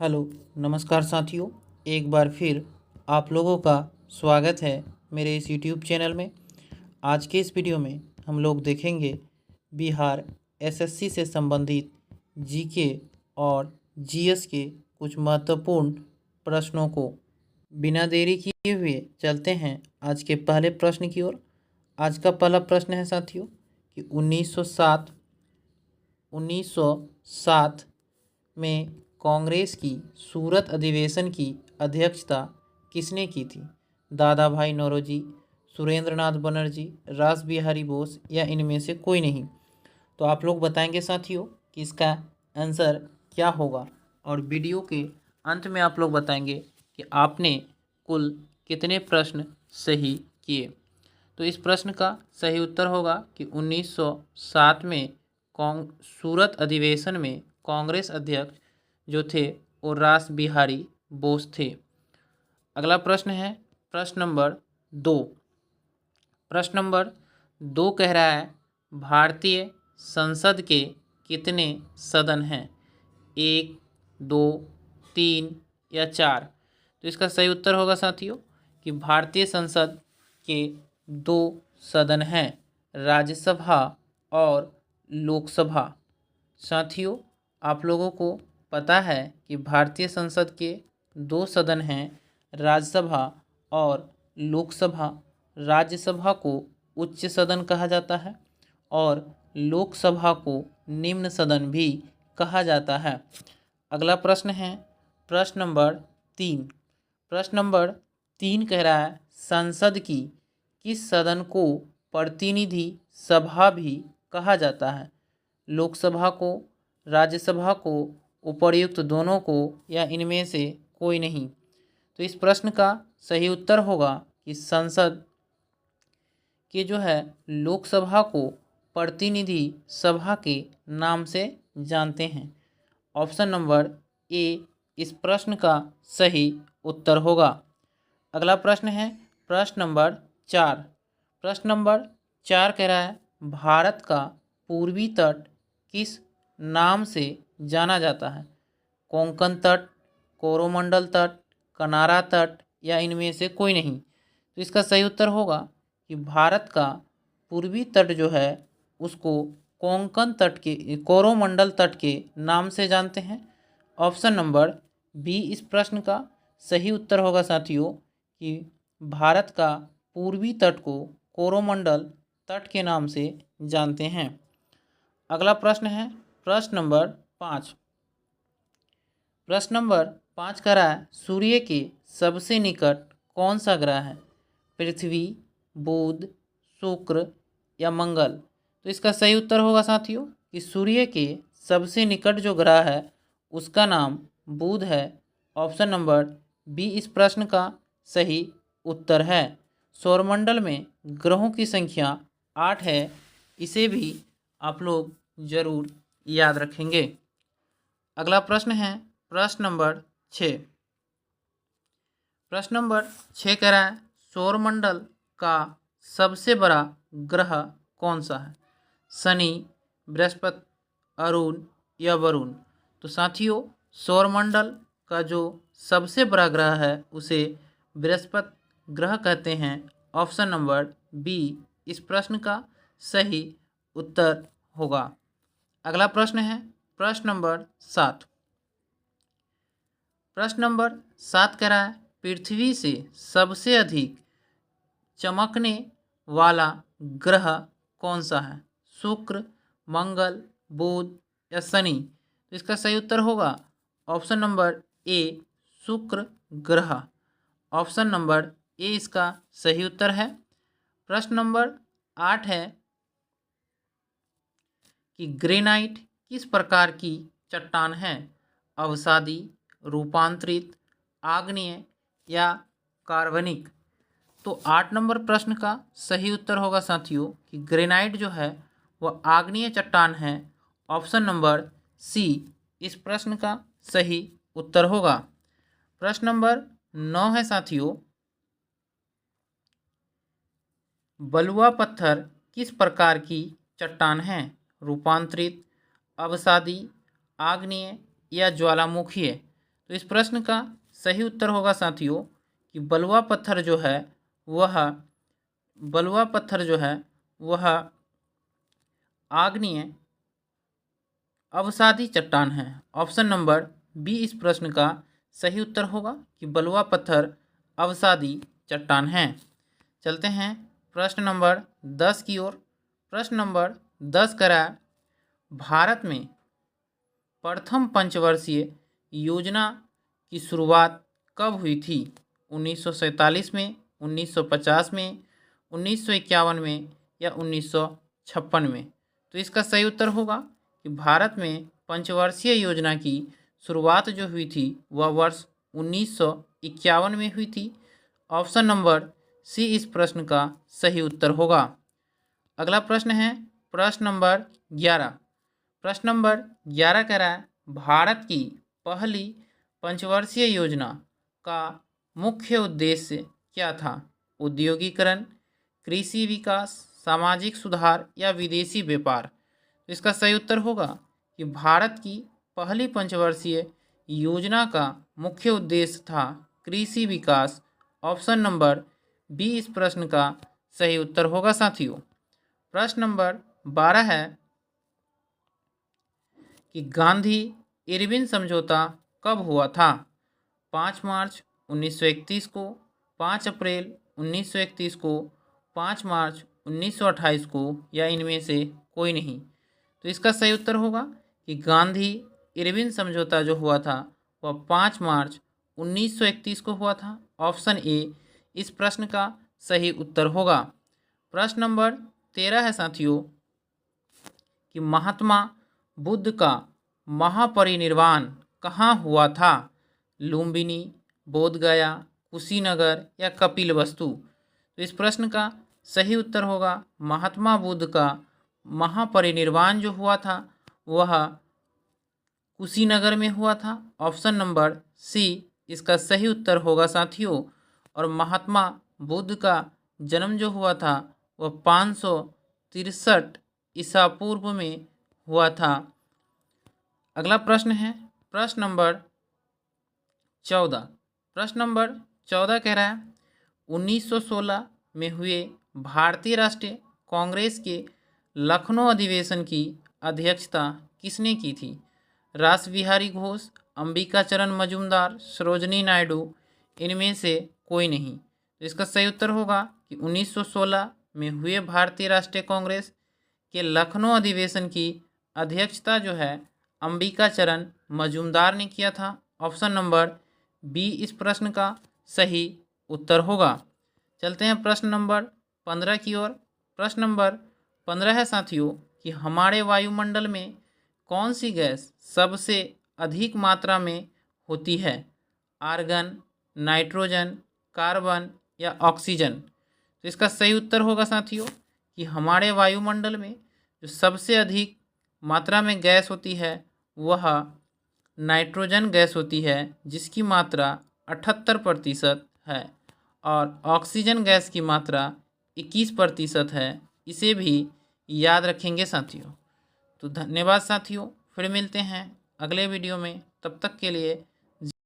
Hello, नमस्कार साथियों। एक बार फिर आप लोगों का स्वागत है मेरे इस यूट्यूब चैनल में। आज के इस वीडियो में हम लोग देखेंगे बिहार एसएससी से संबंधित जीके और जीएस के कुछ महत्वपूर्ण प्रश्नों को। बिना देरी किए हुए चलते हैं आज के पहले प्रश्न की ओर। आज का पहला प्रश्न है साथियों कि 1907 में कांग्रेस की सूरत अधिवेशन की अध्यक्षता किसने की थी? दादा भाई नौरोजी, सुरेंद्रनाथ बनर्जी, रास बिहारी बोस या इनमें से कोई नहीं। तो आप लोग बताएंगे साथियों कि इसका आंसर क्या होगा, और वीडियो के अंत में आप लोग बताएंगे कि आपने कुल कितने प्रश्न सही किए। तो इस प्रश्न का सही उत्तर होगा कि 1907 में सूरत अधिवेशन में कांग्रेस अध्यक्ष जो थे वो रास बिहारी बोस थे। अगला प्रश्न है प्रश्न नंबर 2। प्रश्न नंबर 2 कह रहा है भारतीय संसद के कितने सदन हैं? 1, 2, 3 या 4? तो इसका सही उत्तर होगा साथियों कि भारतीय संसद के 2 सदन हैं, राज्यसभा और लोकसभा। साथियों, आप लोगों को पता है कि भारतीय संसद के 2 सदन हैं, राज्यसभा और लोकसभा। राज्यसभा को उच्च सदन कहा जाता है और लोकसभा को निम्न सदन भी कहा जाता है। अगला प्रश्न है प्रश्न नंबर 3। प्रश्न नंबर 3 कह रहा है संसद की किस सदन को प्रतिनिधि सभा भी कहा जाता है? लोकसभा को, राज्यसभा को, उपर्युक्त दोनों को या इनमें से कोई नहीं? तो इस प्रश्न का सही उत्तर होगा कि संसद के जो है लोकसभा को प्रतिनिधि सभा के नाम से जानते हैं। ऑप्शन नंबर ए इस प्रश्न का सही उत्तर होगा। अगला प्रश्न है प्रश्न नंबर 4। प्रश्न नंबर 4 कह रहा है भारत का पूर्वी तट किस नाम से जाना जाता है? कोंकण तट, कोरोमंडल तट, कनारा तट या इनमें से कोई नहीं? तो इसका सही उत्तर होगा कि भारत का पूर्वी तट जो है उसको कोंकण तट के, कोरोमंडल तट के नाम से जानते हैं। ऑप्शन नंबर बी इस प्रश्न का सही उत्तर होगा साथियों कि भारत का पूर्वी तट को कोरोमंडल तट के नाम से जानते हैं। अगला प्रश्न है प्रश्न नंबर 5। प्रश्न नंबर 5 कह रहा है सूर्य के सबसे निकट कौन सा ग्रह है? पृथ्वी, बुध, शुक्र या मंगल? तो इसका सही उत्तर होगा साथियों कि सूर्य के सबसे निकट जो ग्रह है उसका नाम बुध है। ऑप्शन नंबर बी इस प्रश्न का सही उत्तर है। सौरमंडल में ग्रहों की संख्या 8 है, इसे भी आप लोग जरूर याद रखेंगे। अगला प्रश्न है प्रश्न नंबर 6। प्रश्न नंबर 6 कह रहा है सौरमंडल का सबसे बड़ा ग्रह कौन सा है? शनि, बृहस्पति, अरुण या वरुण? तो साथियों, सौरमंडल का जो सबसे बड़ा ग्रह है उसे बृहस्पति ग्रह कहते हैं। ऑप्शन नंबर बी इस प्रश्न का सही उत्तर होगा। अगला प्रश्न है प्रश्न नंबर 7। प्रश्न नंबर 7 कह रहा है पृथ्वी से सबसे अधिक चमकने वाला ग्रह कौन सा है? शुक्र, मंगल, बुध या शनि? तो इसका सही उत्तर होगा ऑप्शन नंबर ए शुक्र ग्रह। ऑप्शन नंबर ए इसका सही उत्तर है। प्रश्न नंबर 8 है कि ग्रेनाइट किस प्रकार की चट्टान है? अवसादी, रूपांतरित, आग्नेय या कार्बनिक? तो 8 नंबर प्रश्न का सही उत्तर होगा साथियों कि ग्रेनाइट जो है वह आग्नेय चट्टान है। ऑप्शन नंबर सी इस प्रश्न का सही उत्तर होगा। प्रश्न नंबर 9 है साथियों बलुआ पत्थर किस प्रकार की चट्टान है? रूपांतरित, अवसादी, आग्नेय या ज्वालामुखीय? तो इस प्रश्न का सही उत्तर होगा साथियों कि बलुआ पत्थर जो है वह आग्नेय अवसादी चट्टान है। ऑप्शन नंबर बी इस प्रश्न का सही उत्तर होगा कि बलुआ पत्थर अवसादी चट्टान है। चलते हैं प्रश्न नंबर 10 की ओर। प्रश्न नंबर 10 कह रहा है, भारत में प्रथम पंचवर्षीय योजना की शुरुआत कब हुई थी? 1947 में, 1950 में, 1951 में या 1956 में? तो इसका सही उत्तर होगा कि भारत में पंचवर्षीय योजना की शुरुआत जो हुई थी वह वर्ष 1951 में हुई थी। ऑप्शन नंबर सी इस प्रश्न का सही उत्तर होगा। अगला प्रश्न है प्रश्न नंबर 11। प्रश्न नंबर 11 कह रहा है, भारत की पहली पंचवर्षीय योजना का मुख्य उद्देश्य क्या था? औद्योगिकरण, कृषि विकास, सामाजिक सुधार या विदेशी व्यापार? तो इसका सही उत्तर होगा कि भारत की पहली पंचवर्षीय योजना का मुख्य उद्देश्य था कृषि विकास। ऑप्शन नंबर बी इस प्रश्न का सही उत्तर होगा साथियों। प्रश्न नंबर 12 है कि गांधी इरविन समझौता कब हुआ था? 5 मार्च 1931 को, 5 अप्रैल 1931 को, 5 मार्च 1928 को या इनमें से कोई नहीं? तो इसका सही उत्तर होगा कि गांधी इरविन समझौता जो हुआ था वह 5 मार्च 1931 को हुआ था। ऑप्शन ए इस प्रश्न का सही उत्तर होगा। प्रश्न नंबर 13 है साथियों कि महात्मा बुद्ध का महापरिनिर्वाण कहाँ हुआ था? लुम्बिनी, बोधगया, कुशीनगर या कपिलवस्तु? तो इस प्रश्न का सही उत्तर होगा महात्मा बुद्ध का महापरिनिर्वाण जो हुआ था वह कुशीनगर में हुआ था। ऑप्शन नंबर सी इसका सही उत्तर होगा साथियों। और महात्मा बुद्ध का जन्म जो हुआ था वह 563 ईसा पूर्व में हुआ था। अगला प्रश्न है प्रश्न नंबर 14। प्रश्न नंबर 14 कह रहा है, 1916 में हुए भारतीय राष्ट्रीय कांग्रेस के लखनऊ अधिवेशन की अध्यक्षता किसने की थी? रास बिहारी घोष, अंबिकाचरण मजूमदार, सरोजनी नायडू, इनमें से कोई नहीं? तो इसका सही उत्तर होगा कि 1916 में हुए भारतीय राष्ट्रीय कांग्रेस के लखनऊ अधिवेशन की अध्यक्षता जो है अंबिकाचरण मजूमदार ने किया था। ऑप्शन नंबर बी इस प्रश्न का सही उत्तर होगा। चलते हैं प्रश्न नंबर 15 की ओर। प्रश्न नंबर 15 है साथियों कि हमारे वायुमंडल में कौन सी गैस सबसे अधिक मात्रा में होती है? आर्गन, नाइट्रोजन, कार्बन या ऑक्सीजन? तो इसका सही उत्तर होगा साथियों कि हमारे वायुमंडल में जो सबसे अधिक मात्रा में गैस होती है वह नाइट्रोजन गैस होती है जिसकी मात्रा 78% है और ऑक्सीजन गैस की मात्रा 21% है। इसे भी याद रखेंगे साथियों। तो धन्यवाद साथियों, फिर मिलते हैं अगले वीडियो में। तब तक के लिए